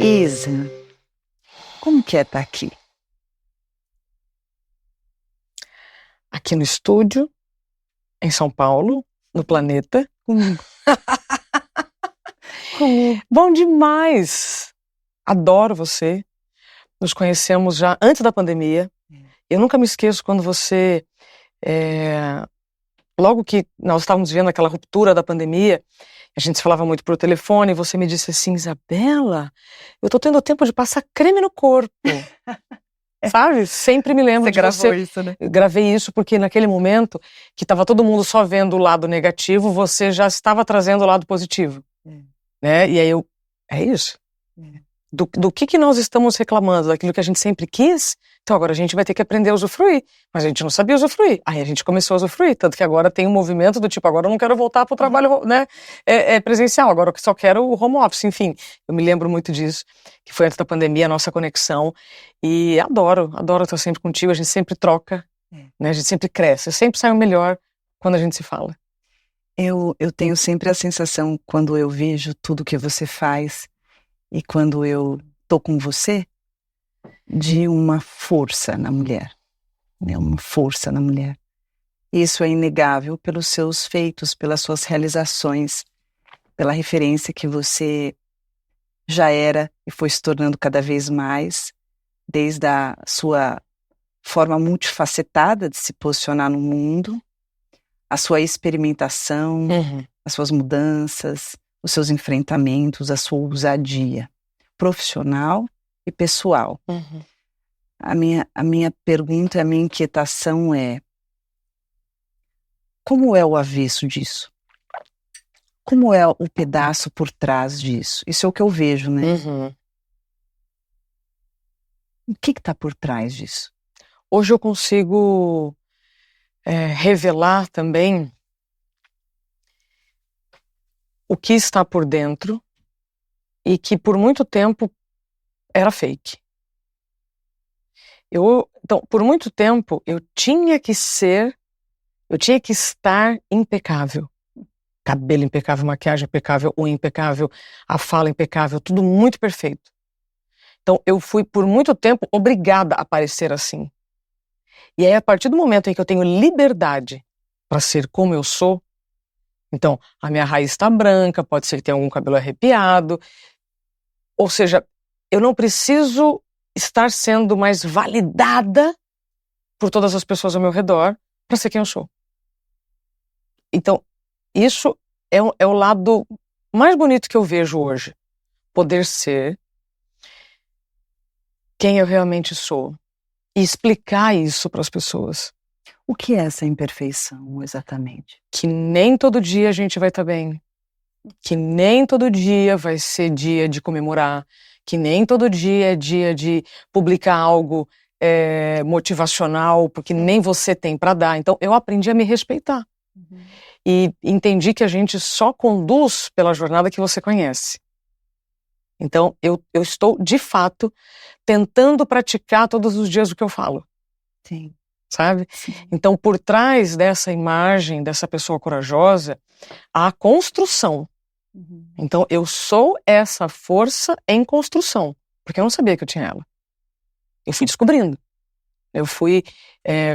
Isa, como que é estar aqui? Aqui no estúdio, em São Paulo, no planeta. Comigo. Bom demais! Adoro você. Nos conhecemos já antes da pandemia. Eu nunca me esqueço quando você, logo que nós estávamos vendo aquela ruptura da pandemia, a gente se falava muito por telefone, e você me disse assim: Isabela, eu tô tendo tempo de passar creme no corpo. Sabe? Sempre me lembro de você. Isso, né? Eu gravei isso porque naquele momento que estava todo mundo só vendo o lado negativo, você já estava trazendo o lado positivo. Né? E aí é isso. Do que nós estamos reclamando? Daquilo que a gente sempre quis? Então agora a gente vai ter que aprender a usufruir. Mas a gente não sabia usufruir. Aí a gente começou a usufruir. Tanto que agora tem um movimento do tipo, agora eu não quero voltar para o trabalho, né, presencial. Agora eu só quero o home office. Enfim, eu me lembro muito disso. Que foi antes da pandemia, a nossa conexão. E adoro estar sempre contigo. A gente sempre troca. Né, a gente sempre cresce. Sempre sai o melhor quando a gente se fala. Eu tenho sempre a sensação, quando eu vejo tudo que você faz e quando eu tô com você, de uma força na mulher. Né? Uma força na mulher. Isso é inegável pelos seus feitos, pelas suas realizações, pela referência que você já era e foi se tornando cada vez mais, desde a sua forma multifacetada de se posicionar no mundo, a sua experimentação, as suas mudanças, os seus enfrentamentos, a sua ousadia profissional e pessoal. A minha pergunta, a minha inquietação é: como é o avesso disso? Como é o pedaço por trás disso? Isso é o que eu vejo, né? O que está por trás disso? Hoje eu consigo revelar também o que está por dentro e que por muito tempo era fake. Então, por muito tempo eu tinha que estar impecável. Cabelo impecável, maquiagem impecável, unha impecável, a fala impecável, tudo muito perfeito. Então eu fui por muito tempo obrigada a parecer assim. E aí, a partir do momento em que eu tenho liberdade para ser como eu sou, então a minha raiz está branca, pode ser que tenha algum cabelo arrepiado, ou seja, eu não preciso estar sendo mais validada por todas as pessoas ao meu redor para ser quem eu sou. Então, isso é o lado mais bonito que eu vejo hoje. Poder ser quem eu realmente sou. E explicar isso para as pessoas. O que é essa imperfeição, exatamente? Que nem todo dia a gente vai estar bem. Que nem todo dia vai ser dia de comemorar. Que nem todo dia é dia de publicar algo motivacional, porque nem você tem para dar. Então, eu aprendi a me respeitar. E entendi que a gente só conduz pela jornada que você conhece. Então, eu estou, de fato, tentando praticar todos os dias o que eu falo. Sim. Sabe? Sim. Então, por trás dessa imagem, dessa pessoa corajosa, há a construção. Então, eu sou essa força em construção, porque eu não sabia que eu tinha ela. Eu fui descobrindo. Eu fui,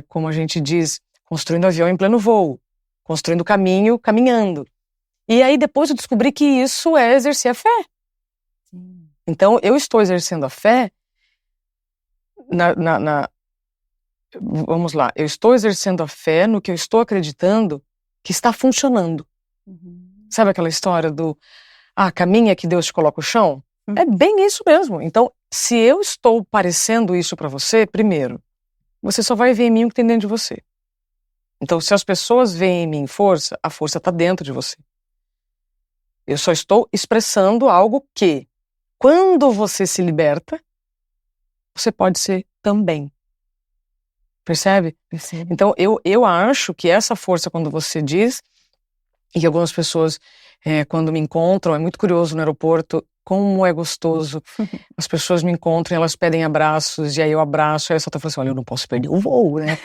como a gente diz, construindo avião em pleno voo, construindo caminho, caminhando. E aí depois eu descobri que isso é exercer a fé. Sim. Então, eu estou exercendo a fé vamos lá, eu estou exercendo a fé no que eu estou acreditando que está funcionando. Sabe aquela história do caminha que Deus te coloca o chão? É bem isso mesmo. Então, se eu estou parecendo isso para você, primeiro, você só vai ver em mim o que tem dentro de você. Então, se as pessoas veem em mim força, a força está dentro de você. Eu só estou expressando algo que, quando você se liberta, você pode ser também. Percebe? Percebe? Então, eu acho que essa força, quando você diz, e que algumas pessoas, quando me encontram, é muito curioso no aeroporto, como é gostoso. As pessoas me encontram, elas pedem abraços, e aí eu abraço, aí eu só tô falando assim, olha, eu não posso perder o voo, né?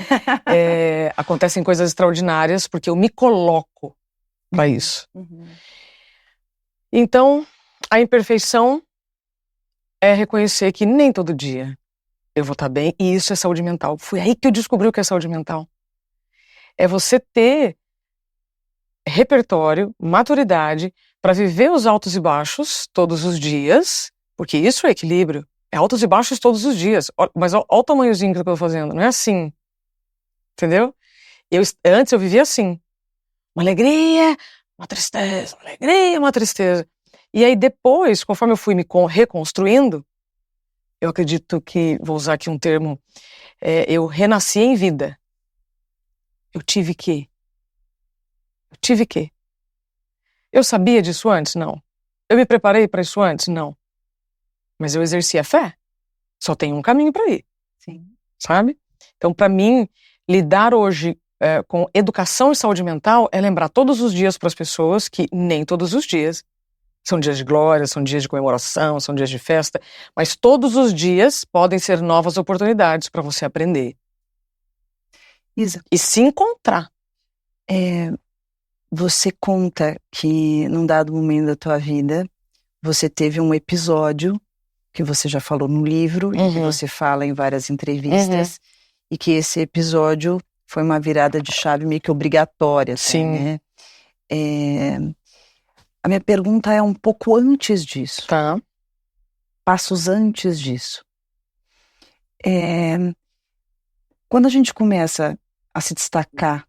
Acontecem coisas extraordinárias, porque eu me coloco para isso. Então, a imperfeição é reconhecer que nem todo dia eu vou estar bem, e isso é saúde mental. Foi aí que eu descobri o que é saúde mental. É você ter repertório, maturidade, para viver os altos e baixos todos os dias, porque isso é equilíbrio. É altos e baixos todos os dias. Mas olha o tamanhozinho que eu tô fazendo. Não é assim. Entendeu? Antes eu vivia assim. Uma alegria, uma tristeza, uma alegria, uma tristeza. E aí depois, conforme eu fui me reconstruindo, eu acredito que, vou usar aqui um termo, eu renasci em vida. Eu tive que. Eu sabia disso antes? Não. Eu me preparei para isso antes? Não. Mas eu exerci a fé. Só tem um caminho para ir. Sim. Sabe? Então, para mim, lidar hoje com educação e saúde mental é lembrar todos os dias para as pessoas que nem todos os dias são dias de glória, são dias de comemoração, são dias de festa, mas todos os dias podem ser novas oportunidades para você aprender. Isa, e se encontrar. Você conta que num dado momento da tua vida você teve um episódio que você já falou no livro e que você fala em várias entrevistas e que esse episódio foi uma virada de chave meio que obrigatória, Sim. né? A minha pergunta é um pouco antes disso. Tá. Passos antes disso. Quando a gente começa a se destacar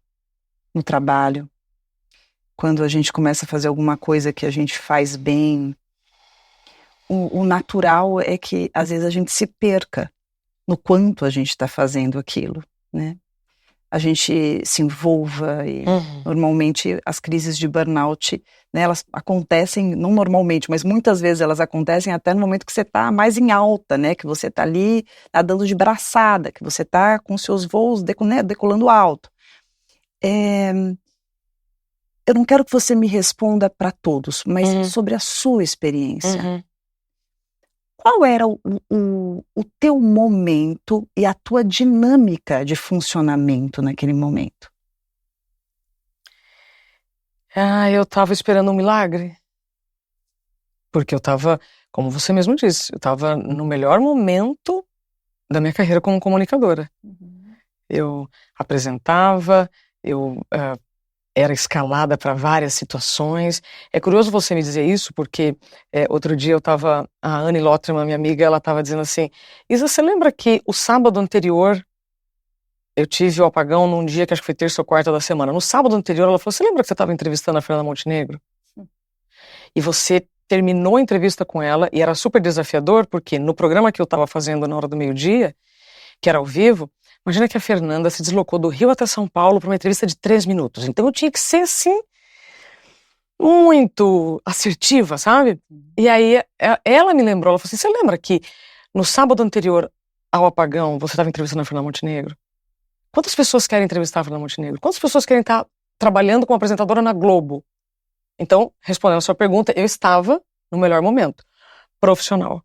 no trabalho, quando a gente começa a fazer alguma coisa que a gente faz bem, o natural é que às vezes a gente se perca no quanto a gente está fazendo aquilo, né? A gente se envolva e normalmente as crises de burnout, né, elas acontecem, não normalmente, mas muitas vezes elas acontecem até no momento que você está mais em alta, né, que você está ali nadando de braçada, que você está com seus voos decolando alto. Eu não quero que você me responda para todos, mas sobre a sua experiência. Qual era o teu momento e a tua dinâmica de funcionamento naquele momento? Eu estava esperando um milagre. Porque eu estava, como você mesmo disse, eu estava no melhor momento da minha carreira como comunicadora. Eu apresentava, eu era escalada para várias situações. É curioso você me dizer isso, porque outro dia a Anne Lotterman, minha amiga, ela estava dizendo assim, Isa, você lembra que o sábado anterior eu tive o apagão num dia que acho que foi terça ou quarta da semana. No sábado anterior ela falou, você lembra que você estava entrevistando a Fernanda Montenegro? E você terminou a entrevista com ela e era super desafiador, porque no programa que eu estava fazendo na hora do meio-dia, que era ao vivo, imagina que a Fernanda se deslocou do Rio até São Paulo para uma entrevista de 3 minutos. Então eu tinha que ser, assim, muito assertiva, sabe? E aí ela me lembrou, ela falou assim, você lembra que no sábado anterior ao apagão você estava entrevistando a Fernanda Montenegro? Quantas pessoas querem entrevistar a Fernanda Montenegro? Quantas pessoas querem estar trabalhando como apresentadora na Globo? Então, respondendo a sua pergunta, eu estava no melhor momento, profissional.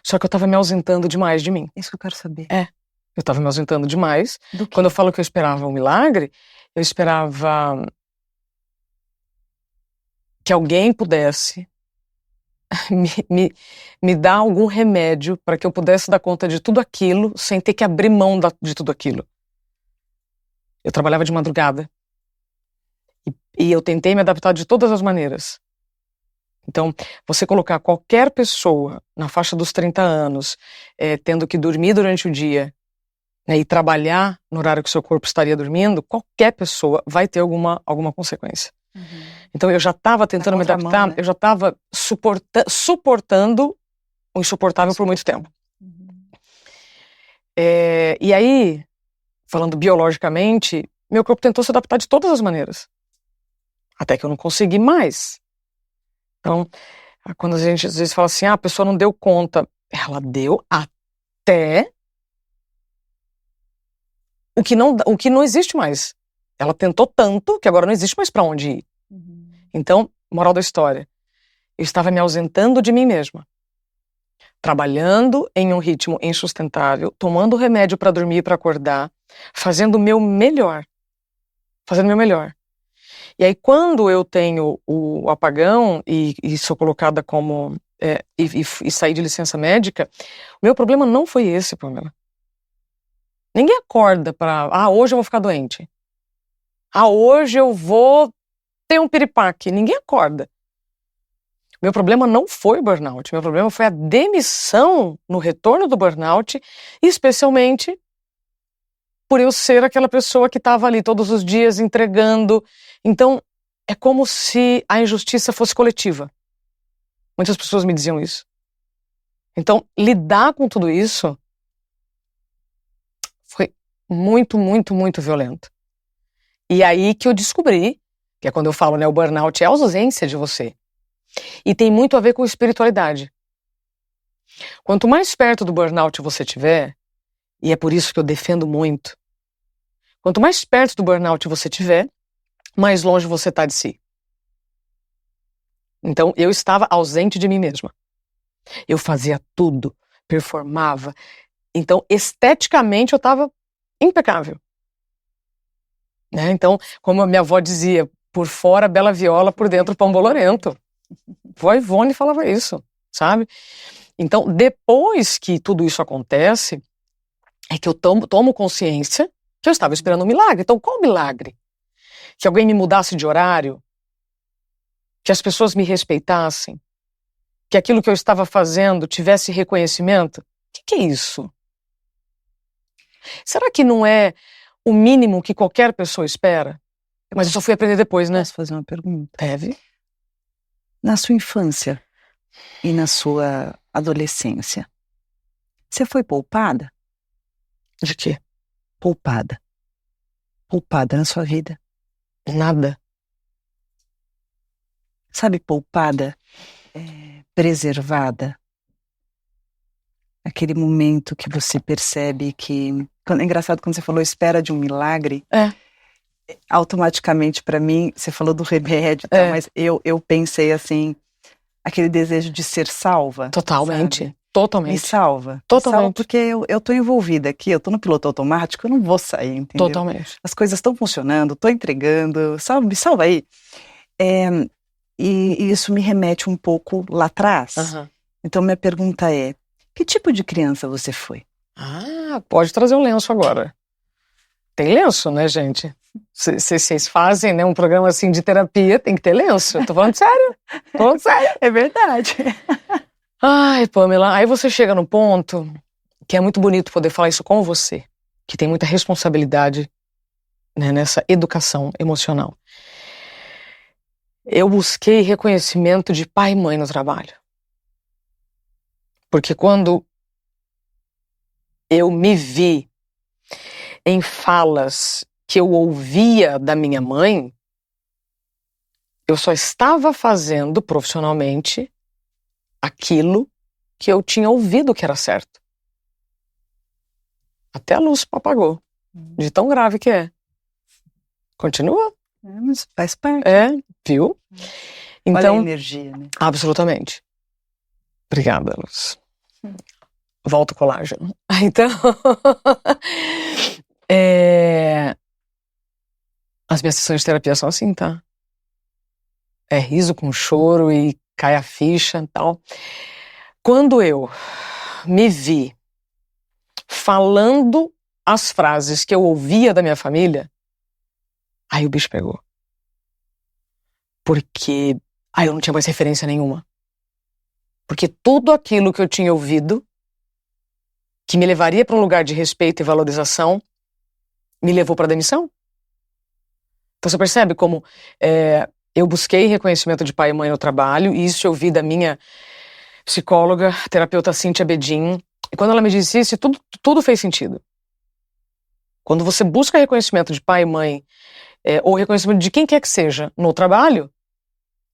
Só que eu estava me ausentando demais de mim. Isso que eu quero saber. Eu estava me ausentando demais. Do quê? Quando eu falo que eu esperava um milagre, eu esperava que alguém pudesse me dar algum remédio para que eu pudesse dar conta de tudo aquilo sem ter que abrir mão de tudo aquilo. Eu trabalhava de madrugada. E eu tentei me adaptar de todas as maneiras. Então, você colocar qualquer pessoa na faixa dos 30 anos, tendo que dormir durante o dia, né, e trabalhar no horário que o seu corpo estaria dormindo, qualquer pessoa vai ter alguma consequência. Então, eu já estava tentando me adaptar, né? Eu já estava suportando o insuportável por muito tempo. E aí, falando biologicamente, meu corpo tentou se adaptar de todas as maneiras. Até que eu não consegui mais. Então, quando a gente às vezes fala assim, a pessoa não deu conta, ela deu até o que não existe mais. Ela tentou tanto que agora não existe mais para onde ir. Então, moral da história, eu estava me ausentando de mim mesma. Trabalhando em um ritmo insustentável, tomando remédio para dormir e para acordar, fazendo o meu melhor. E aí, quando eu tenho o apagão e sou colocada como e saí de licença médica, o meu problema não foi esse problema. Ninguém acorda para, hoje eu vou ficar doente. Hoje eu vou ter um piripaque. Ninguém acorda. Meu problema não foi o burnout, meu problema foi a demissão no retorno do burnout, especialmente por eu ser aquela pessoa que estava ali todos os dias entregando. Então, é como se a injustiça fosse coletiva. Muitas pessoas me diziam isso. Então, lidar com tudo isso foi muito, muito, muito violento. E aí que eu descobri, que é quando eu falo, né, o burnout é a ausência de você. E tem muito a ver com espiritualidade. Quanto mais perto do burnout você tiver, e é por isso que eu defendo muito, quanto mais perto do burnout você tiver, mais longe você está de si. Então, eu estava ausente de mim mesma. Eu fazia tudo, performava. Então, esteticamente, eu estava impecável. Né? Então, como a minha avó dizia, por fora, bela viola, por dentro, pão bolorento. Vó Ivone falava isso, sabe? Então, depois que tudo isso acontece, é que eu tomo consciência que eu estava esperando um milagre. Então, qual milagre? Que alguém me mudasse de horário? Que as pessoas me respeitassem? Que aquilo que eu estava fazendo tivesse reconhecimento? O que é isso? Será que não é o mínimo que qualquer pessoa espera? Mas eu só fui aprender depois, né? Posso fazer uma pergunta? Deve. Na sua infância e na sua adolescência, você foi poupada? De quê? Poupada. Poupada na sua vida. Nada. Sabe, poupada, preservada. Aquele momento que você percebe que... É engraçado quando você falou espera de um milagre. Automaticamente, para mim, você falou do remédio, tá? Mas eu pensei assim, aquele desejo de ser salva. Totalmente. Sabe? Totalmente. Me salva. Totalmente. Me salva porque eu tô envolvida aqui, eu tô no piloto automático, eu não vou sair, entendeu? Totalmente. As coisas estão funcionando, tô entregando, me salva aí. E isso me remete um pouco lá atrás. Então, minha pergunta é, que tipo de criança você foi? Pode trazer o lenço agora. Tem lenço, né, gente? Vocês fazem, né, um programa assim de terapia, tem que ter lenço. Tô falando sério. Tô falando sério. É verdade. Ai, Pamela, aí você chega no ponto que é muito bonito poder falar isso com você, que tem muita responsabilidade, né, nessa educação emocional. Eu busquei reconhecimento de pai e mãe no trabalho. Porque quando eu me vi em falas que eu ouvia da minha mãe, eu só estava fazendo profissionalmente aquilo que eu tinha ouvido que era certo. Até a luz apagou, de tão grave que é. Continua. Mas faz parte. Viu? Então, olha a energia, né? Absolutamente. Obrigada, Luz. Volta o colágeno. Então, as minhas sessões de terapia são assim, tá? É riso com choro e cai a ficha e tal. Quando eu me vi falando as frases que eu ouvia da minha família, aí o bicho pegou. Porque eu não tinha mais referência nenhuma. Porque tudo aquilo que eu tinha ouvido, que me levaria para um lugar de respeito e valorização, me levou para a demissão. Então você percebe como eu busquei reconhecimento de pai e mãe no trabalho, e isso eu vi da minha psicóloga, terapeuta Cíntia Bedin, e quando ela me disse isso, tudo fez sentido. Quando você busca reconhecimento de pai e mãe, ou reconhecimento de quem quer que seja no trabalho,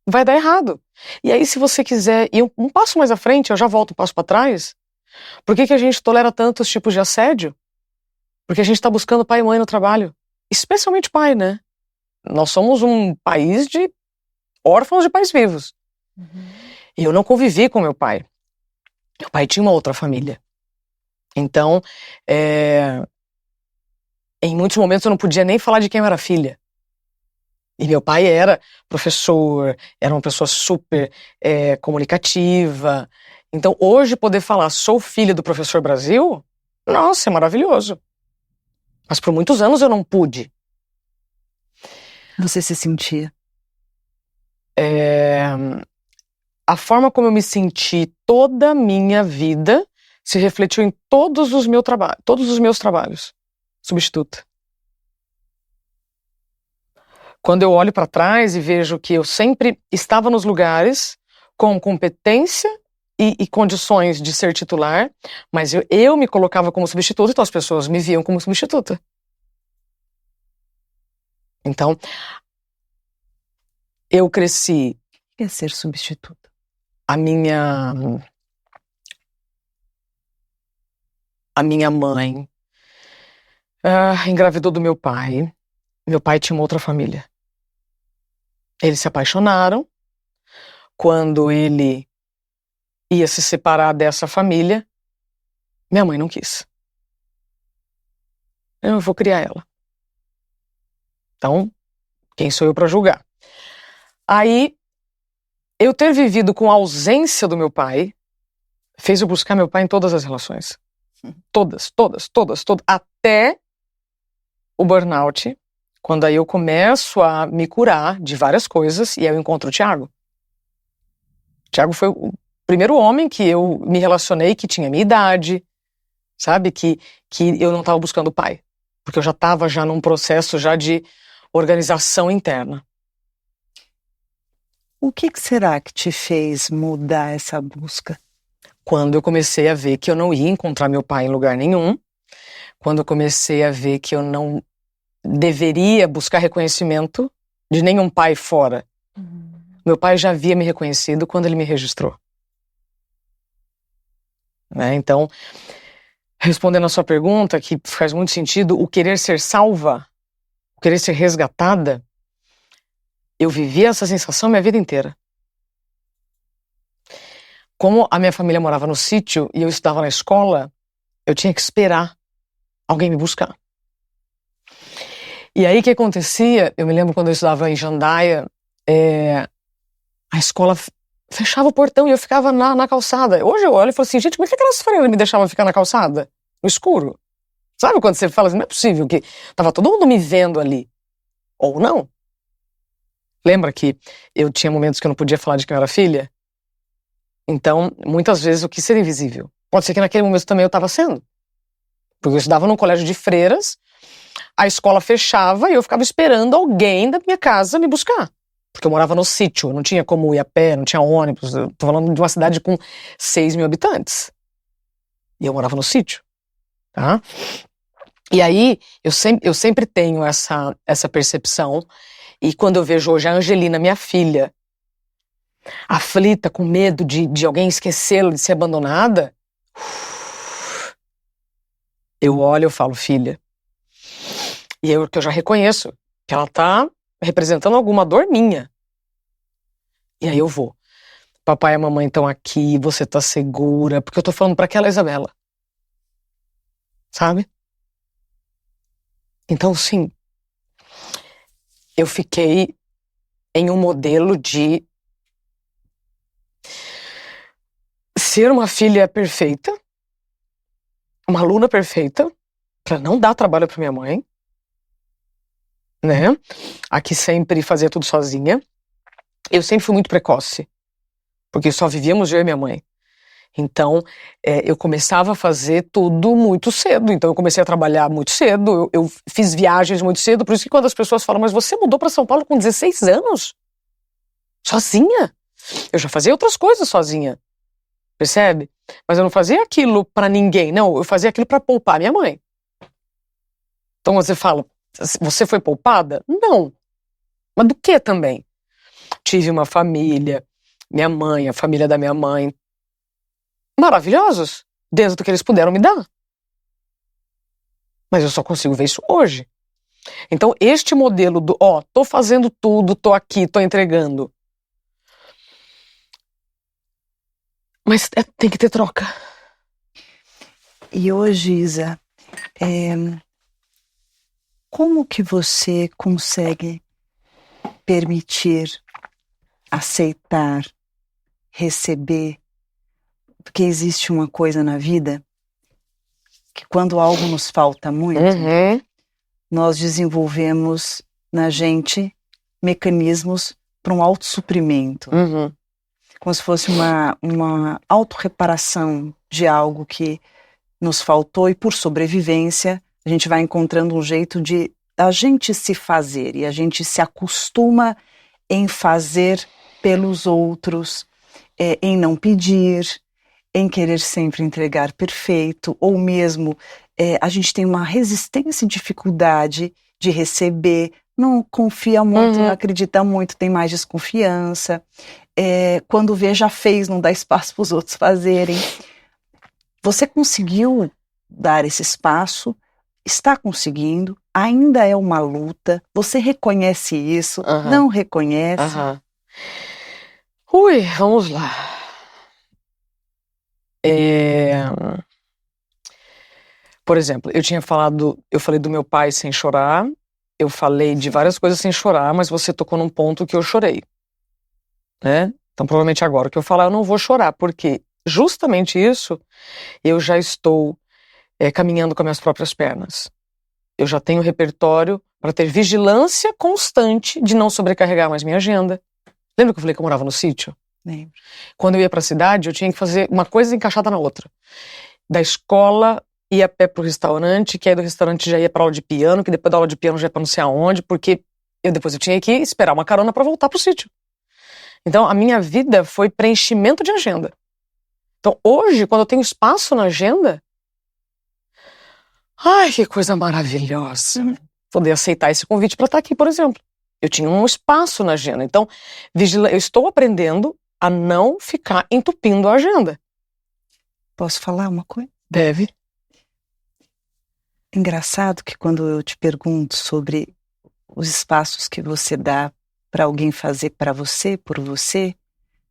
vai dar errado. E aí, se você quiser ir um passo mais à frente, eu já volto um passo para trás, por que a gente tolera tantos tipos de assédio? Porque a gente está buscando pai e mãe no trabalho. Especialmente pai, né? Nós somos um país de órfãos de pais vivos. E eu não convivi com meu pai. Meu pai tinha uma outra família. Então, em muitos momentos eu não podia nem falar de quem eu era filha. E meu pai era professor, era uma pessoa super comunicativa. Então, hoje, poder falar, sou filha do professor Brasil, nossa, é maravilhoso. Mas por muitos anos eu não pude. Você se sentia? A forma como eu me senti toda a minha vida se refletiu em todos os meus trabalhos. Substituta. Quando eu olho para trás e vejo que eu sempre estava nos lugares com competência e condições de ser titular, mas eu me colocava como substituta, então as pessoas me viam como substituta. Então, eu cresci. O que é ser substituta? A minha mãe engravidou do meu pai. Meu pai tinha uma outra família. Eles se apaixonaram. Quando ele ia se separar dessa família, minha mãe não quis. Eu vou criar ela. Então, quem sou eu para julgar? Aí, eu ter vivido com a ausência do meu pai fez eu buscar meu pai em todas as relações. Todas. Até o burnout, quando aí eu começo a me curar de várias coisas e aí eu encontro o Thiago. O Thiago foi o primeiro homem que eu me relacionei que tinha minha idade, sabe? Que eu não estava buscando o pai. Porque eu já estava num processo já de organização interna. O que será que te fez mudar essa busca? Quando eu comecei a ver que eu não ia encontrar meu pai em lugar nenhum, quando eu comecei a ver que eu não deveria buscar reconhecimento de nenhum pai fora. Meu pai já havia me reconhecido quando ele me registrou. Né? Então, respondendo a sua pergunta, que faz muito sentido, o querer ser salva, o querer ser resgatada, eu vivi essa sensação minha vida inteira. Como a minha família morava no sítio e eu estudava na escola, eu tinha que esperar alguém me buscar. E aí o que acontecia, eu me lembro quando eu estudava em Jandaia, a escola fechava o portão e eu ficava na calçada. Hoje eu olho e falo assim, gente, como é que aquelas freiras me deixavam ficar na calçada? No escuro? Sabe quando você fala assim, não é possível que tava todo mundo me vendo ali. Ou não. Lembra que eu tinha momentos que eu não podia falar de quem eu era filha? Então, muitas vezes eu quis ser invisível. Pode ser que naquele momento também eu estava sendo. Porque eu estudava num colégio de freiras, a escola fechava e eu ficava esperando alguém da minha casa me buscar. Porque eu morava no sítio, não tinha como ir a pé, não tinha ônibus. Eu tô falando de uma cidade com 6 mil habitantes. E eu morava no sítio. Tá? E aí, eu sempre tenho essa percepção. E quando eu vejo hoje a Angelina, minha filha, aflita, com medo de alguém esquecê-la, de ser abandonada, eu olho e eu falo, filha. E que eu já reconheço que ela tá representando alguma dor minha. E aí eu vou. Papai e a mamãe estão aqui, você tá segura, porque eu tô falando pra aquela Isabela. Sabe? Então, sim, eu fiquei em um modelo de ser uma filha perfeita, uma aluna perfeita, pra não dar trabalho pra minha mãe, né? A que sempre fazia tudo sozinha. Eu sempre fui muito precoce, porque só vivíamos eu e minha mãe. Então, eu começava a fazer tudo muito cedo. Então, eu comecei a trabalhar muito cedo, eu fiz viagens muito cedo. Por isso que quando as pessoas falam, mas você mudou para São Paulo com 16 anos? Sozinha? Eu já fazia outras coisas sozinha, percebe? Mas eu não fazia aquilo para ninguém, não. Eu fazia aquilo para poupar minha mãe. Então, você fala, você foi poupada? Não. Mas do que também? Tive uma família, minha mãe, a família da minha mãe, maravilhosos, dentro do que eles puderam me dar. Mas eu só consigo ver isso hoje. Então, este modelo do, tô fazendo tudo, tô aqui, tô entregando. Mas tem que ter troca. E hoje, Isa, como que você consegue permitir, aceitar, receber, porque existe uma coisa na vida que quando algo nos falta muito, nós desenvolvemos na gente mecanismos para um autossuprimento. Como se fosse uma autorreparação de algo que nos faltou, e por sobrevivência a gente vai encontrando um jeito de a gente se fazer, e a gente se acostuma em fazer pelos outros, em não pedir, em querer sempre entregar perfeito, ou mesmo a gente tem uma resistência e dificuldade de receber, não confia muito, não acredita muito, tem mais desconfiança, quando vê já fez, não dá espaço para os outros fazerem. Você conseguiu dar esse espaço, está conseguindo, ainda é uma luta, você reconhece isso, não reconhece? Ui, vamos lá. Por exemplo, eu falei do meu pai sem chorar, eu falei de várias coisas sem chorar, mas você tocou num ponto que eu chorei, né? Então provavelmente agora que eu falar eu não vou chorar, porque justamente isso eu já estou caminhando com as minhas próprias pernas. Eu já tenho repertório para ter vigilância constante de não sobrecarregar mais minha agenda. Lembra que eu falei que eu morava no sítio? Lembro. Quando eu ia para a cidade, eu tinha que fazer uma coisa encaixada na outra. Da escola, ia a pé pro restaurante, que aí do restaurante já ia para aula de piano, que depois da aula de piano já ia para não sei aonde, porque depois eu tinha que esperar uma carona para voltar pro sítio. Então, a minha vida foi preenchimento de agenda. Então, hoje, quando eu tenho espaço na agenda, ai, que coisa maravilhosa. Poder aceitar esse convite para estar aqui, por exemplo. Eu tinha um espaço na agenda. Então, eu estou aprendendo a não ficar entupindo a agenda. Posso falar uma coisa? Deve. Engraçado que quando eu te pergunto sobre os espaços que você dá para alguém fazer para você, por você,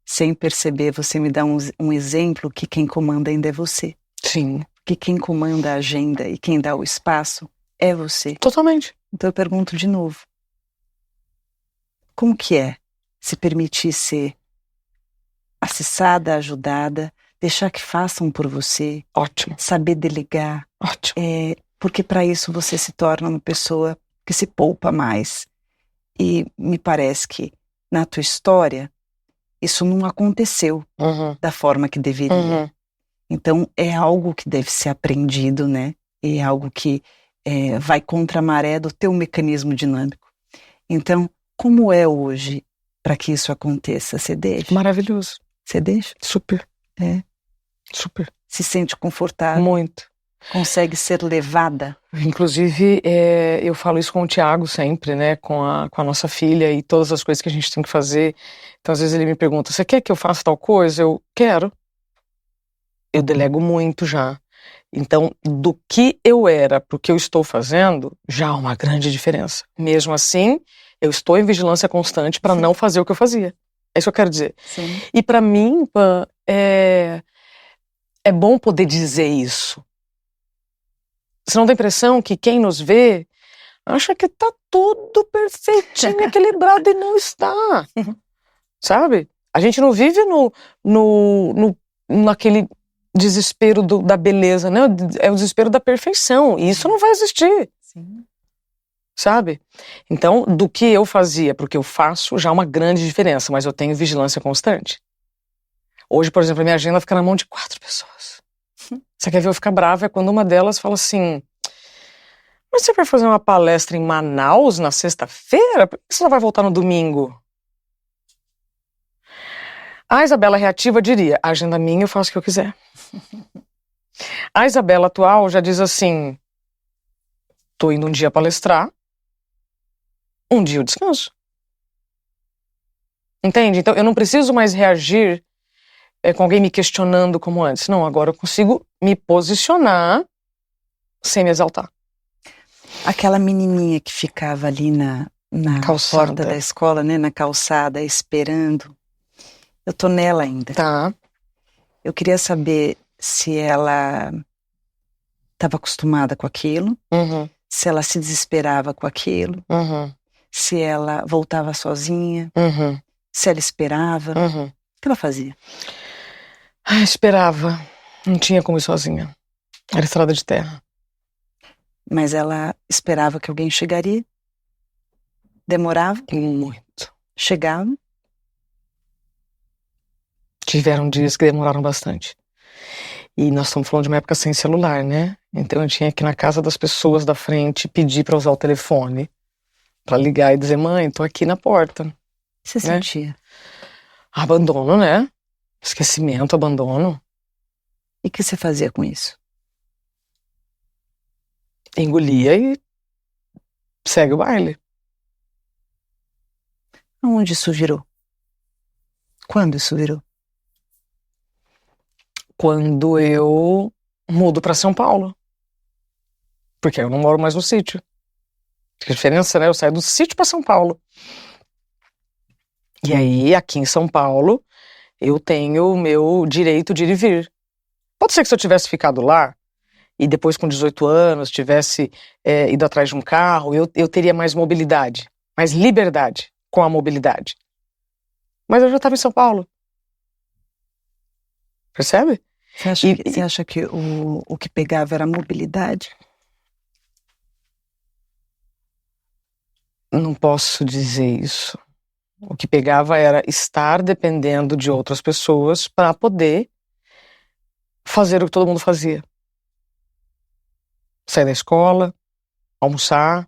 sem perceber, você me dá um exemplo que quem comanda ainda é você. Sim. Que quem comanda a agenda e quem dá o espaço é você. Totalmente. Então eu pergunto de novo. Como que é se permitir ser acessada, ajudada, deixar que façam por você? Ótimo. Saber delegar. Ótimo. Porque para isso você se torna uma pessoa que se poupa mais. E me parece que na tua história isso não aconteceu da forma que deveria. Então é algo que deve ser aprendido, né? E é algo que vai contra a maré do teu mecanismo dinâmico. Então, como é hoje para que isso aconteça? Você deixa? Maravilhoso. Você deixa? Super. Super. Se sente confortável? Muito. Consegue ser levada? Inclusive, eu falo isso com o Thiago sempre, né? Com a nossa filha e todas as coisas que a gente tem que fazer. Então, às vezes ele me pergunta, você quer que eu faça tal coisa? Eu quero. Eu delego muito já. Então, do que eu era para o que eu estou fazendo, já há uma grande diferença. Mesmo assim, eu estou em vigilância constante para não fazer o que eu fazia. É isso que eu quero dizer. Sim. E para mim, é bom poder dizer isso. Você não tem a impressão que quem nos vê acha que tá tudo perfeitinho, equilibrado, e não está. Sabe? A gente não vive naquele desespero da beleza, né? É o desespero da perfeição, e isso não vai existir. Sim. Sabe? Então, do que eu fazia pro que eu faço, já há uma grande diferença, mas eu tenho vigilância constante. Hoje, por exemplo, a minha agenda fica na mão de 4 pessoas. Você quer ver eu ficar brava? É quando uma delas fala assim, mas você vai fazer uma palestra em Manaus na sexta-feira? Por que você não vai voltar no domingo? A Isabela reativa diria, a agenda minha, eu faço o que eu quiser. A Isabela atual já diz assim, tô indo um dia palestrar, um dia eu descanso. Entende? Então eu não preciso mais reagir com alguém me questionando como antes. Não, agora eu consigo me posicionar sem me exaltar. Aquela menininha que ficava ali na porta da escola, né, na calçada, esperando. Eu tô nela ainda. Tá. Eu queria saber se ela estava acostumada com aquilo, se ela se desesperava com aquilo, Se ela voltava sozinha, Uhum. se ela esperava. Uhum. O que ela fazia? Esperava. Não tinha como ir sozinha. Era estrada de terra. Mas ela esperava que alguém chegaria. Demorava, Muito. chegava. Tiveram dias que demoraram bastante. E nós estamos falando de uma época sem celular, né? Então eu tinha que ir na casa das pessoas da frente pedir para usar o telefone, para ligar e dizer: mãe, tô aqui na porta. Você sentia? Abandono, né? Esquecimento, abandono. E o que você fazia com isso? Engolia e segue o baile. Aonde isso virou? Quando isso virou? Quando eu mudo para São Paulo. Porque eu não moro mais no sítio. Que diferença, né? Eu saio do sítio para São Paulo. E aí, aqui em São Paulo, eu tenho o meu direito de ir e vir. Pode ser que se eu tivesse ficado lá, e depois com 18 anos tivesse ido atrás de um carro, eu teria mais mobilidade, mais liberdade com a mobilidade. Mas eu já estava em São Paulo. Percebe? Você acha que o que pegava era a mobilidade? Não posso dizer isso. O que pegava era estar dependendo de outras pessoas para poder fazer o que todo mundo fazia. Sair da escola, almoçar.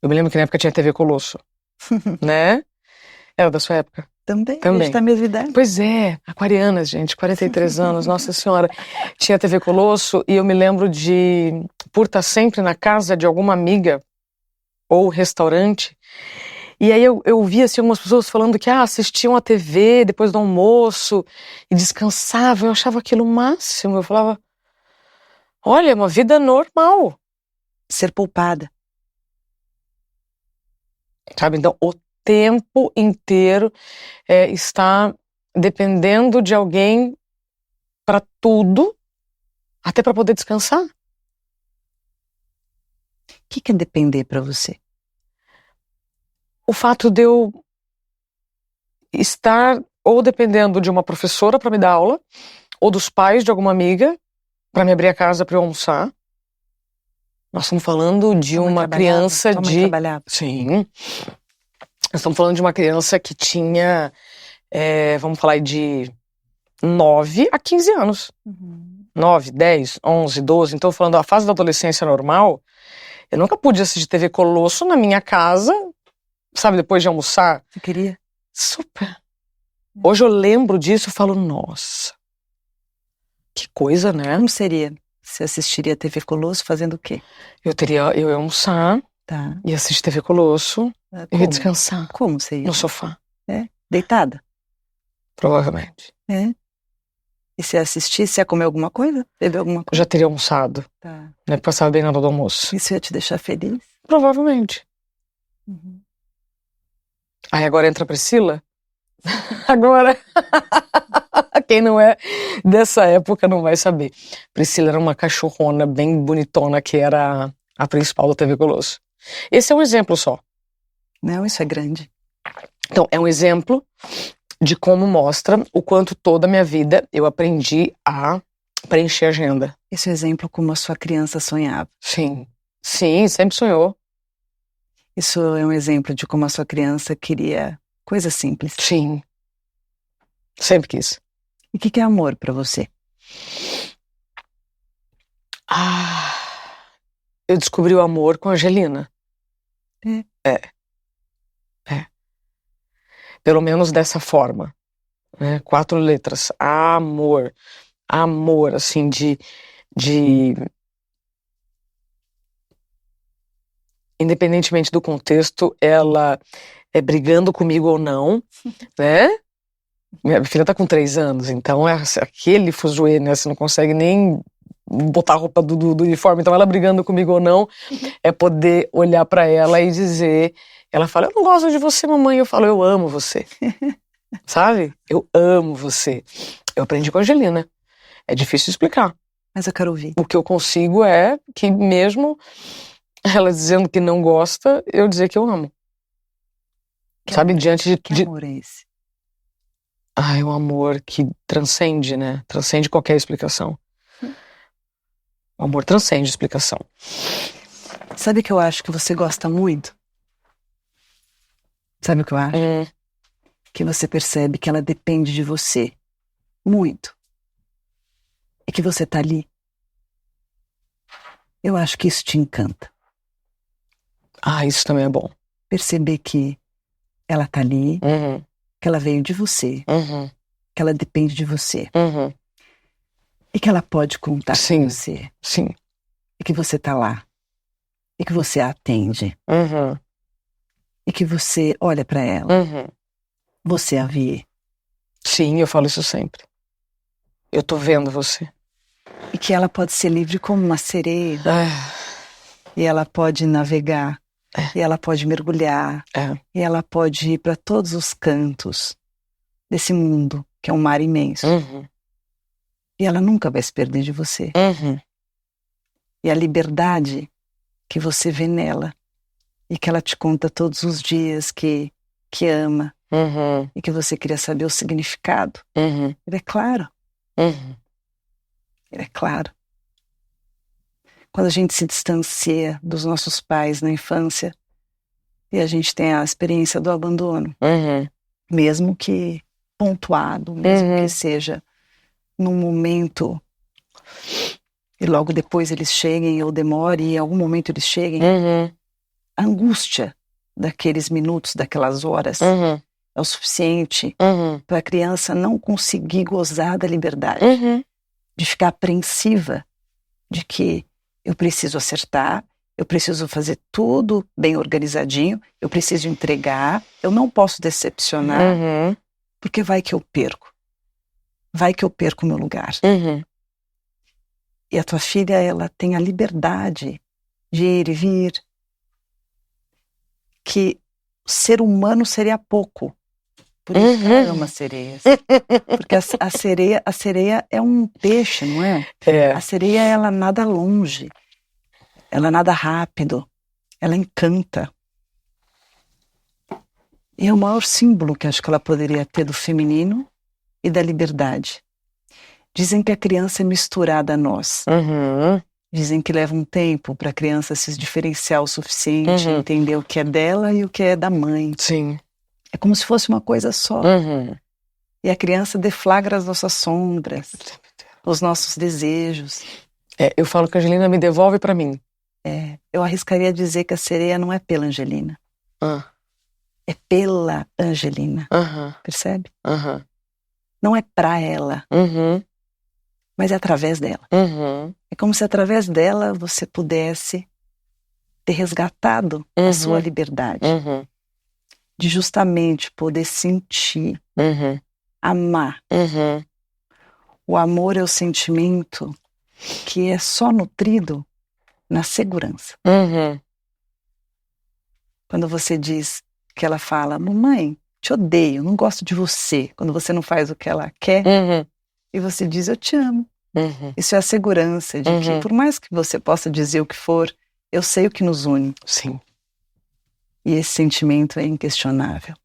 Eu me lembro que na época tinha TV Colosso, né? Era da sua época? Também. A Também. gente tá a mesma idade. Pois é, aquarianas, gente, 43 anos, nossa senhora. Tinha TV Colosso e eu me lembro por estar sempre na casa de alguma amiga ou restaurante, e aí eu via assim, algumas pessoas falando que assistiam a TV depois do almoço e descansavam. Eu achava aquilo o máximo. Eu falava, olha, é uma vida normal. Ser poupada. Sabe? Então, o tempo inteiro está dependendo de alguém para tudo, até para poder descansar. O que é depender para você? O fato de eu estar ou dependendo de uma professora para me dar aula, ou dos pais de alguma amiga para me abrir a casa para eu almoçar. Nós estamos falando de uma criança Tua mãe trabalhava? Sim. Nós estamos falando de uma criança que tinha, vamos falar de 9 a 15 anos. 9, 10, 11, 12. Então, falando da fase da adolescência normal, eu nunca pude assistir TV Colosso na minha casa, sabe, depois de almoçar. Você queria? Super. Hoje eu lembro disso e falo, nossa, que coisa, né? Como seria? Você assistiria TV Colosso fazendo o quê? Eu ia almoçar, Tá. ia assistir TV Colosso, eu ia descansar. Como seria? No sofá. Deitada? Provavelmente. E se assistisse, ia comer alguma coisa? Beber alguma Eu coisa? já teria almoçado, Tá. né? Passava bem na hora do almoço. Isso ia te deixar feliz? Provavelmente. Aí agora entra a Priscila. Agora, quem não é dessa época não vai saber. Priscila era uma cachorrona bem bonitona, que era a principal da TV Colosso. Esse é um exemplo só. Não, isso é grande. Então, é um exemplo de como mostra o quanto toda a minha vida eu aprendi a preencher a agenda. Esse é o exemplo como a sua criança sonhava. Sim. Sim, sempre sonhou. Isso é um exemplo de como a sua criança queria coisas simples. Sim. Sempre quis. E o que é amor pra você? Eu descobri o amor com a Angelina. É. Pelo menos dessa forma, né? 4 letras. Amor. Amor, assim, de independentemente do contexto, ela é brigando comigo ou não, né? Minha filha tá com 3 anos, então é aquele fuzuê, né? Você não consegue nem botar a roupa do uniforme, então ela brigando comigo ou não, é poder olhar pra ela e dizer, ela fala, eu não gosto de você, mamãe, eu falo, eu amo você, sabe? Eu amo você. Eu aprendi com a Angelina, é difícil explicar. Mas eu quero ouvir. O que eu consigo é que mesmo ela dizendo que não gosta, eu dizer que eu amo. Sabe, diante de... Que amor é esse? Ai, um amor que transcende, né? Transcende qualquer explicação. O amor transcende explicação. Sabe o que eu acho que você gosta muito? Sabe o que eu acho? Que você percebe que ela depende de você. Muito. E que você tá ali. Eu acho que isso te encanta. Ah, isso também é bom. Perceber que ela tá ali, que ela veio de você, que ela depende de você. E que ela pode contar com você. Sim. E que você tá lá. E que você a atende. E que você olha pra ela. Você a vê. Sim, eu falo isso sempre. Eu tô vendo você. E que ela pode ser livre como uma sereia. E ela pode navegar. E ela pode mergulhar. E ela pode ir para todos os cantos desse mundo, que é um mar imenso. E ela nunca vai se perder de você. E a liberdade que você vê nela. E que ela te conta todos os dias que ama. E que você queria saber o significado. Ele é claro. Ele é claro. Quando a gente se distancia dos nossos pais na infância e a gente tem a experiência do abandono, mesmo que pontuado, mesmo que seja num momento e logo depois eles cheguem ou demore e em algum momento eles cheguem, a angústia daqueles minutos, daquelas horas é o suficiente para a criança não conseguir gozar da liberdade, de ficar apreensiva de que eu preciso acertar, eu preciso fazer tudo bem organizadinho, eu preciso entregar, eu não posso decepcionar, porque vai que eu perco. Vai que eu perco o meu lugar. E a tua filha, ela tem a liberdade de ir e vir, que ser humano seria pouco. Por isso que ela ama sereias. Porque a sereia é um peixe, não é? A sereia, ela nada longe. Ela nada rápido. Ela encanta. E é o maior símbolo que acho que ela poderia ter do feminino e da liberdade. Dizem que a criança é misturada a nós. Dizem que leva um tempo para a criança se diferenciar o suficiente, entender o que é dela e o que é da mãe. Sim. É como se fosse uma coisa só. E a criança deflagra as nossas sombras, os nossos desejos. Eu falo que a Angelina me devolve pra mim. Eu arriscaria dizer que a sereia não é pela Angelina. É pela Angelina. Percebe? Não é pra ela. Mas é através dela. É como se através dela você pudesse ter resgatado a sua liberdade. De justamente poder sentir, amar. O amor é o sentimento que é só nutrido na segurança. Quando você diz que ela fala, mamãe, te odeio, não gosto de você, quando você não faz o que ela quer, e você diz, eu te amo. Isso é a segurança de que, por mais que você possa dizer o que for, eu sei o que nos une. Sim. E esse sentimento é inquestionável.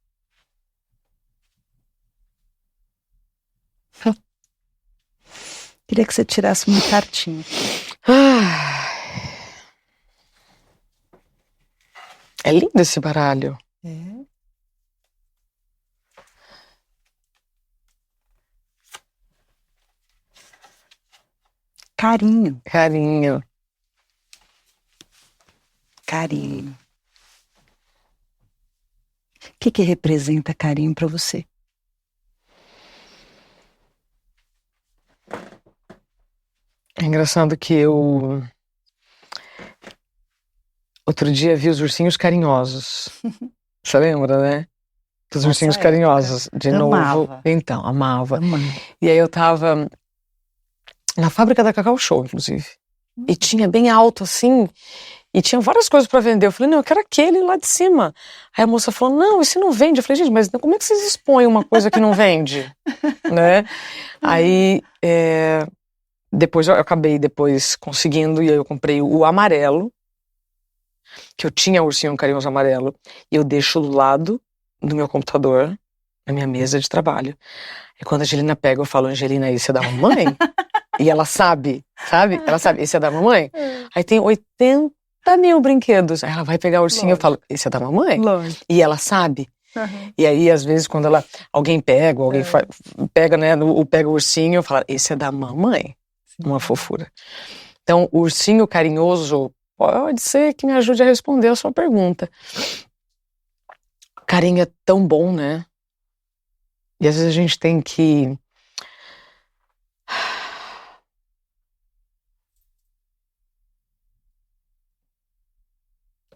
Queria que você tirasse uma cartinha. É lindo esse baralho. Carinho. Carinho. Carinho. O que representa carinho para você? É engraçado que eu outro dia vi os ursinhos carinhosos. Você lembra, né? Os ursinhos carinhosos. De novo. Então, amava. E aí eu tava na fábrica da Cacau Show, inclusive. E tinha bem alto, assim, e tinha várias coisas pra vender. Eu falei, não, eu quero aquele lá de cima. Aí a moça falou, não, esse não vende. Eu falei, gente, mas como é que vocês expõem uma coisa que não vende? Né? Aí, depois eu acabei conseguindo, e aí eu comprei o amarelo, que eu tinha o ursinho carinhoso amarelo, e eu deixo do lado, no meu computador, na minha mesa de trabalho. E quando a Angelina pega, eu falo, Angelina, esse é da mamãe? E ela sabe, sabe? Ela sabe, esse é da mamãe? Aí tem 80 mil brinquedos. Aí ela vai pegar o ursinho, eu falo, esse é da mamãe? Lógico. E ela sabe. E aí, às vezes, quando alguém pega, pega, né, pega o ursinho, eu falo, esse é da mamãe. Uma fofura. Então, o ursinho carinhoso pode ser que me ajude a responder a sua pergunta. Carinho é tão bom, né? E às vezes a gente tem que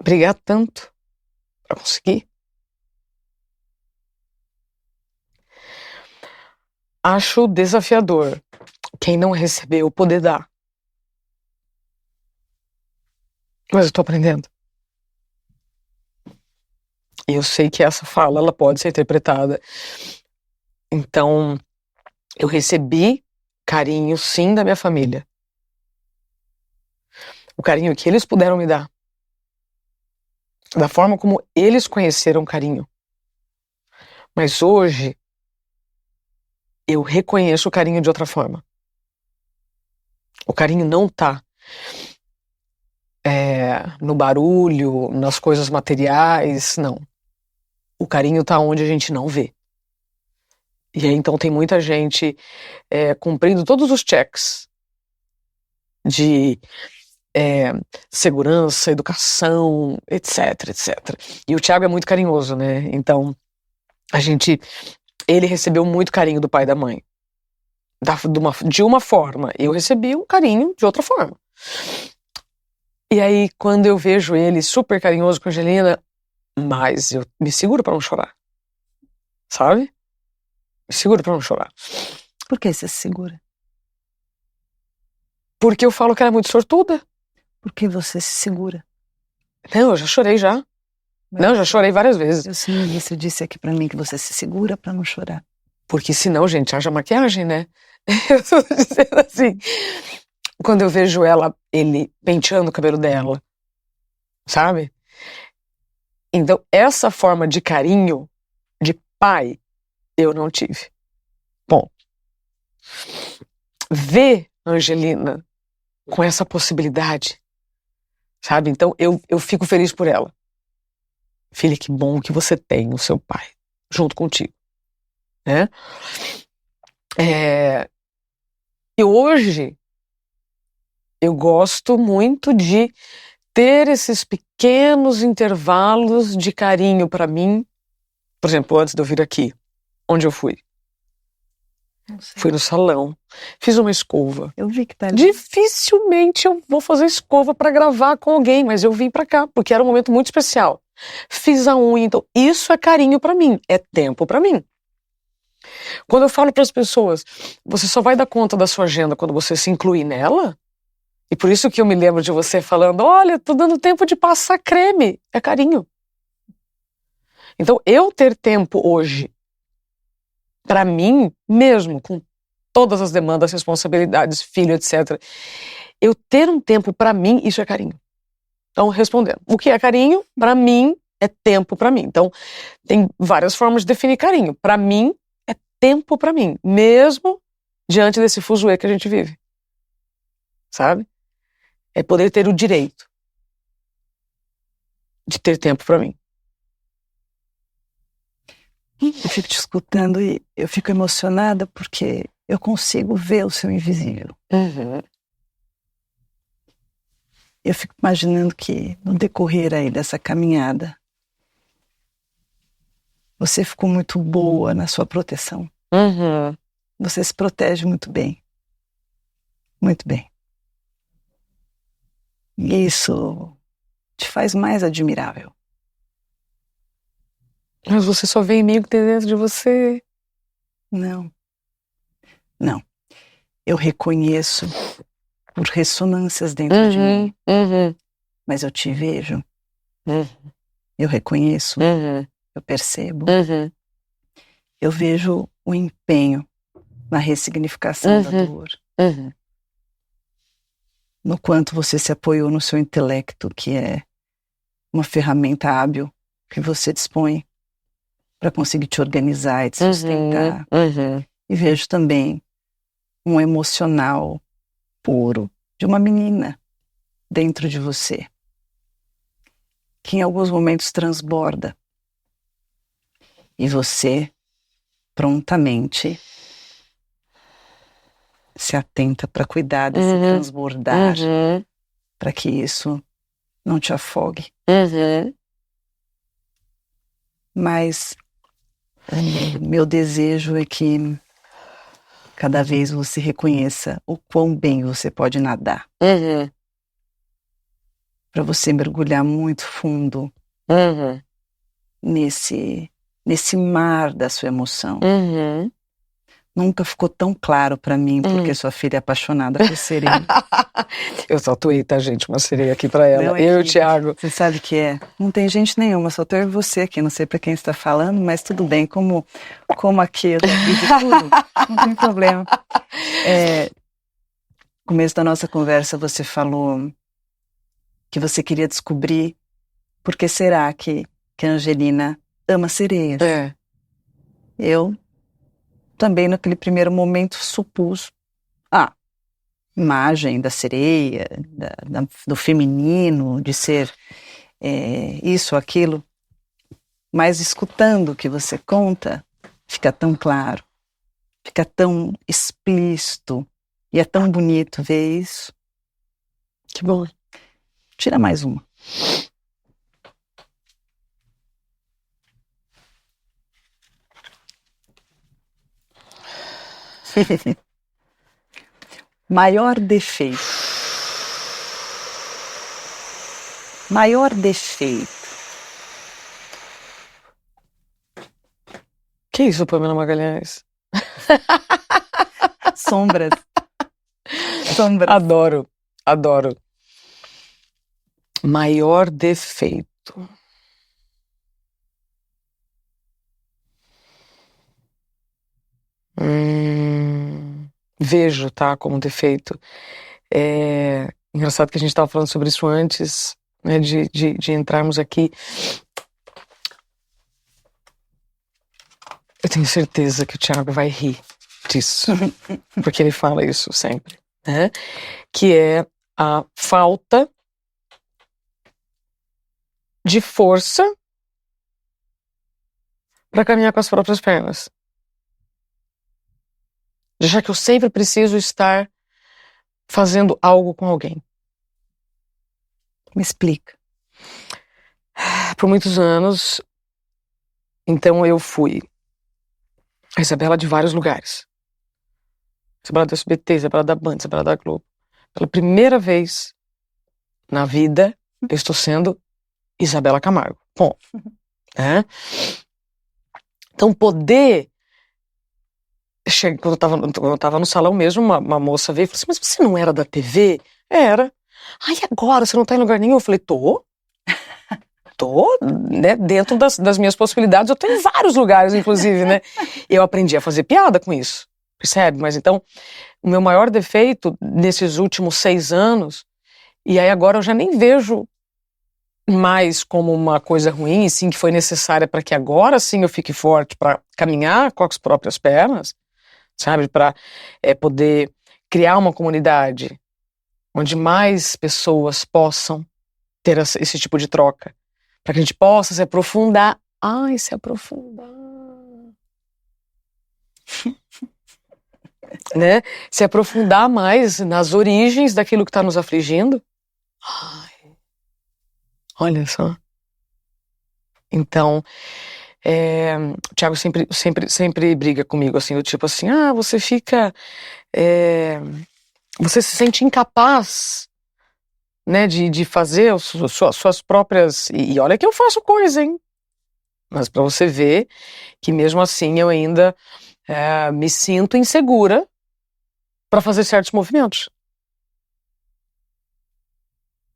brigar tanto pra conseguir. Acho desafiador quem não recebeu poder dar. Mas eu tô aprendendo. E eu sei que essa fala, ela pode ser interpretada. Então, eu recebi carinho, sim, da minha família. O carinho que eles puderam me dar. Da forma como eles conheceram carinho. Mas hoje, eu reconheço o carinho de outra forma. O carinho não tá no barulho, nas coisas materiais, não. O carinho tá onde a gente não vê. E aí, então, tem muita gente cumprindo todos os checks de segurança, educação, etc, etc. E o Thiago é muito carinhoso, né? Então, ele recebeu muito carinho do pai e da mãe. De uma forma. Eu recebi um carinho de outra forma. E aí, quando eu vejo ele super carinhoso com a Angelina, mas eu me seguro pra não chorar. Sabe? Me seguro pra não chorar. Por que você se segura? Porque eu falo que ela é muito sortuda. Por que você se segura? Não, eu já chorei já. Não, já chorei várias vezes. Eu sei, você disse aqui pra mim que você se segura pra não chorar. Porque senão, gente, haja maquiagem, né? Eu tô dizendo assim. Quando eu vejo ele penteando o cabelo dela, sabe? Então, essa forma de carinho, de pai, eu não tive. Bom, ver a Angelina com essa possibilidade, sabe? Então, eu fico feliz por ela. Filha, que bom que você tem o seu pai junto contigo, né? E hoje, eu gosto muito de ter esses pequenos intervalos de carinho pra mim. Por exemplo, antes de eu vir aqui, onde eu fui? Fui no salão, fiz uma escova. Eu vi que tá ali. Dificilmente eu vou fazer escova pra gravar com alguém, mas eu vim pra cá, porque era um momento muito especial. Fiz a unha, então isso é carinho pra mim, é tempo pra mim. Quando eu falo pras pessoas, você só vai dar conta da sua agenda quando você se incluir nela, e por isso que eu me lembro de você falando, olha, tô dando tempo de passar creme, é carinho. Então eu ter tempo hoje pra mim mesmo, com todas as demandas, responsabilidades, filho, etc. Eu ter um tempo pra mim, isso é carinho. Então, respondendo, o que é carinho? Pra mim, é tempo pra mim. Então, tem várias formas de definir carinho. Pra mim, é tempo pra mim, mesmo diante desse fuzuê que a gente vive. Sabe? É poder ter o direito de ter tempo pra mim. Eu fico te escutando e eu fico emocionada porque eu consigo ver o seu invisível. Uhum. Eu fico imaginando que no decorrer aí dessa caminhada, você ficou muito boa na sua proteção. Uhum. Você se protege muito bem. Muito bem. E isso te faz mais admirável. Mas você só vê em mim o que tem dentro de você. Não. Não. Eu reconheço por ressonâncias dentro de mim. Uhum. Mas eu te vejo. Uhum. Eu reconheço. Uhum. Eu percebo. Uhum. Eu vejo o empenho na ressignificação da dor. Uhum. No quanto você se apoiou no seu intelecto, que é uma ferramenta hábil que você dispõe para conseguir te organizar e te sustentar. E vejo também um emocional puro de uma menina dentro de você, que em alguns momentos transborda. E você prontamente se atenta para cuidar desse transbordar, para que isso não te afogue. Mas meu desejo é que cada vez você reconheça o quão bem você pode nadar. Para você mergulhar muito fundo nesse mar da sua emoção. Nunca ficou tão claro para mim porque sua filha é apaixonada por sereia. Eu tatuei, tá, gente? Uma sereia aqui pra ela. Não, Eu e o aqui, Thiago. Você sabe o que é? Não tem gente nenhuma, só tô eu e você aqui. Não sei para quem está falando, mas tudo bem. Como aqui eu já vi de tudo, não tem problema. No começo da nossa conversa você falou que você queria descobrir por que será que a Angelina ama sereias. Eu também naquele primeiro momento supus a imagem da sereia, do feminino, de ser isso, aquilo, mas escutando o que você conta, fica tão claro, fica tão explícito, e é tão bonito ver isso. Que bom. Tira mais uma. Maior defeito. Maior defeito. Que isso, Pamela Magalhães? Sombras. Adoro. Maior defeito. Vejo, tá, como defeito. Engraçado que a gente estava falando sobre isso antes, né, de entrarmos aqui. Eu tenho certeza que o Thiago vai rir disso, porque ele fala isso sempre, né? Que é a falta de força para caminhar com as próprias pernas. De achar que eu sempre preciso estar fazendo algo com alguém. Me explica. Por muitos anos, então eu fui a Isabela de vários lugares. Isabela do SBT, Isabela da Band, Isabela da Globo. Pela primeira vez na vida, eu estou sendo Isabela Camargo. Bom, Então poder... Quando eu tava no salão mesmo, uma moça veio e falou assim, mas você não era da TV? Era. Ai, agora você não tá em lugar nenhum? Eu falei, tô, né, dentro das minhas possibilidades, eu tô em vários lugares, inclusive, né? Eu aprendi a fazer piada com isso, percebe? Mas então, o meu maior defeito nesses últimos 6 anos, e aí agora eu já nem vejo mais como uma coisa ruim, e sim que foi necessária para que agora sim eu fique forte para caminhar com as próprias pernas, sabe? Para poder criar uma comunidade onde mais pessoas possam ter esse tipo de troca. Para que a gente possa se aprofundar. Ai, se aprofundar. Né? Se aprofundar mais nas origens daquilo que está nos afligindo. Ai, olha só. Então, o Thiago sempre briga comigo, assim, do tipo assim, você fica... você se sente incapaz, né, de fazer suas próprias... E olha que eu faço coisa, hein? Mas para você ver que mesmo assim eu ainda me sinto insegura para fazer certos movimentos.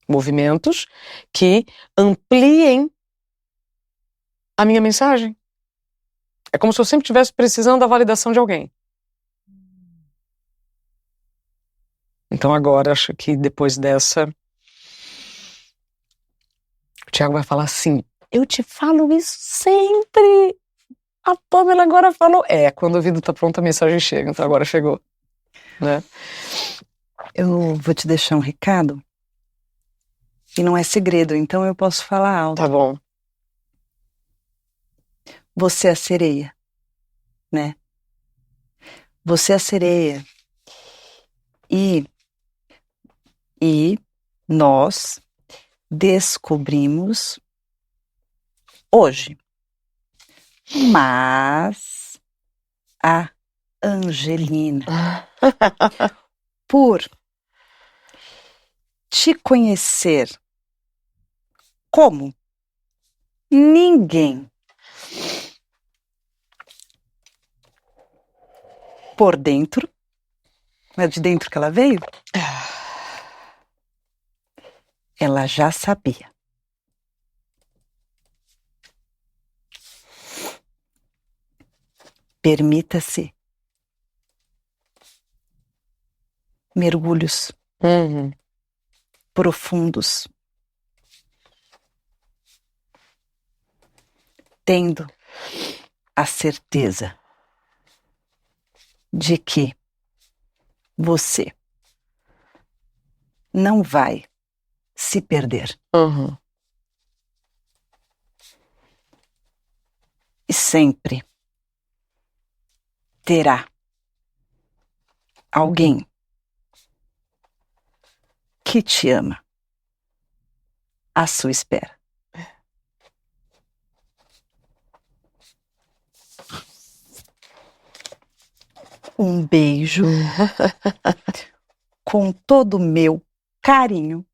Movimentos que ampliem a minha mensagem. É como se eu sempre estivesse precisando da validação de alguém. Então agora, acho que depois dessa, o Thiago vai falar assim, eu te falo isso sempre, A Pamela agora falou. Quando o ouvido tá pronto, a mensagem chega. Então agora chegou. Né? Eu vou te deixar um recado. E não é segredo, então eu posso falar alto. Tá bom. Você é a sereia, né? Você é a sereia. E nós descobrimos hoje. Mas a Angelina, por te conhecer como ninguém por dentro, não é de dentro que ela veio? Ela já sabia. Permita-se mergulhos profundos, tendo a certeza de que você não vai se perder. E sempre terá alguém que te ama à sua espera. Um beijo com todo o meu carinho.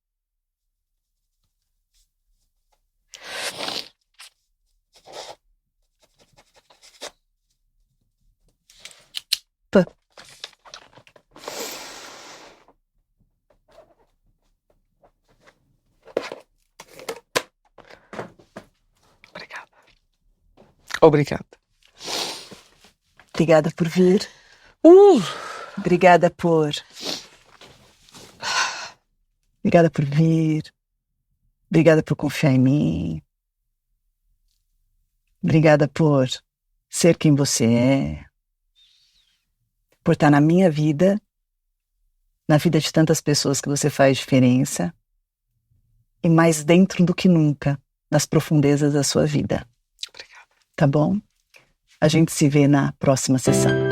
Obrigada. Obrigada por vir. Obrigada por vir. Obrigada por confiar em mim. Obrigada por ser quem você é. Por estar na minha vida, na vida de tantas pessoas que você faz diferença. E mais dentro do que nunca, nas profundezas da sua vida. Obrigada. Tá bom? A gente se vê na próxima sessão.